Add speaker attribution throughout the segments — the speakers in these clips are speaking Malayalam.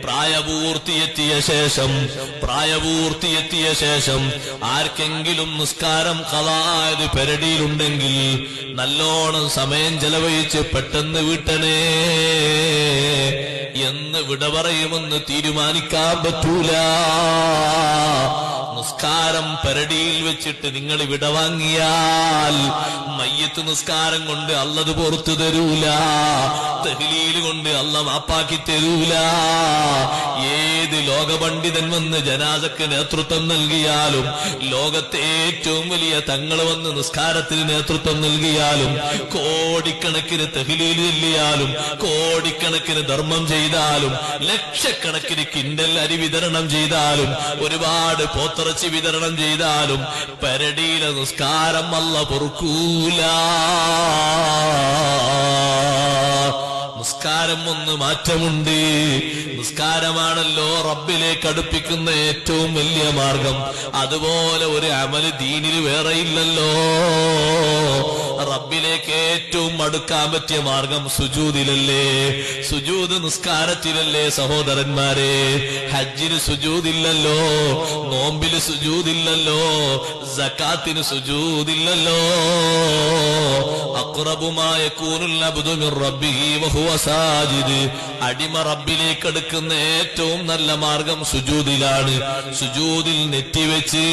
Speaker 1: പ്രായപൂർത്തിയെത്തിയ ശേഷം ആർക്കെങ്കിലും നിസ്കാരം ഖളായത് പെരടിയിലുണ്ടെങ്കിൽ നല്ലോണം സമയം ചെലവഴിച്ച് പെട്ടെന്ന് വീട്ടണേ എന്ന് വിട പറയുമെന്ന് തീരുമാനിക്കാൻ പറ്റൂല. നിസ്കാരം പെരടിയിൽ വെച്ചിട്ട് നിങ്ങൾ വിട വാങ്ങിയാൽ മയ്യത്ത് നിസ്കാരം കൊണ്ട് അല്ലത് പുറത്തു തരൂല, തഹ്ലീൽ കൊണ്ട് അല്ല മാപ്പാക്കി തരൂല. ഏത് ലോകപണ്ഡിതൻ വന്ന് ജനാസക്ക് നേതൃത്വം നൽകിയാലും, ലോകത്തെ ഏറ്റവും വലിയ തങ്ങൾ വന്ന് നിസ്കാരത്തിന് നേതൃത്വം നൽകിയാലും, കോടിക്കണക്കിന് തഹ്ലീൽ ചൊല്ലിയാലും, കോടിക്കണക്കിന് ധർമ്മം ചെയ്താലും, ലക്ഷക്കണക്കിന് കിൻഡൽ അരി വിതരണം ചെയ്താലും, ഒരുപാട് പോത്തിറച്ചി വിതരണം ചെയ്താലും പെരടിയിലെ നിസ്കാരം അല്ല പൊറുക്കൂല. നിസ്കാരം ഒന്ന് മാറ്റമുണ്ട്. നിസ്കാരമാണല്ലോ റബ്ബിലേക്ക് അടുപ്പിക്കുന്ന ഏറ്റവും വലിയ മാർഗം. അതുപോലെ ഒരു അമല് ദീനിൽ വേറെ ഇല്ലല്ലോ. റബ്ബിലേക്ക് ഏറ്റവും അടുക്കാൻ പറ്റിയ മാർഗം സുജൂദിലല്ലേ? സുജൂദ് നിസ്കാരത്തിലല്ലേ സഹോദരന്മാരെ? ഹജ്ജിന് സുജൂദില്ലല്ലോ, നോമ്പില് സുജൂദില്ലല്ലോ, സകാത്തിന് സുജൂദില്ലല്ലോ. അഖ്റബു മാ യകൂനുൽ അബ്ദു മിർ റബ്ബിഹി വഹുവ സാജിദ്. അടിമ റബ്ബിലേക്ക് അടുക്കുന്ന ഏറ്റവും നല്ല മാർഗം സുജൂദിലാണ്. സുജൂദിൽ നെറ്റിവെച്ച്,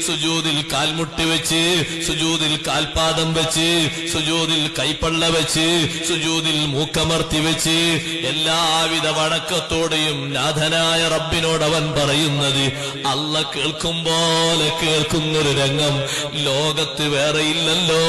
Speaker 1: സുജൂദിൽ കാൽമുട്ടി വെച്ച്, സുജൂദിൽ കാൽപാദം വെച്ച്, സുജൂദിൽ കൈപ്പള്ള വെച്ച്, സുജൂദിൽ മൂക്കമർത്തി വെച്ച്, എല്ലാവിധ വണക്കത്തോടെയും നാഥനായ റബ്ബിനോട് അവൻ പറയുന്നത് അല്ല കേൾക്കും പോലെ കേൾക്കുന്നൊരു രംഗം ലോകത്ത് വേറെയില്ലല്ലോ.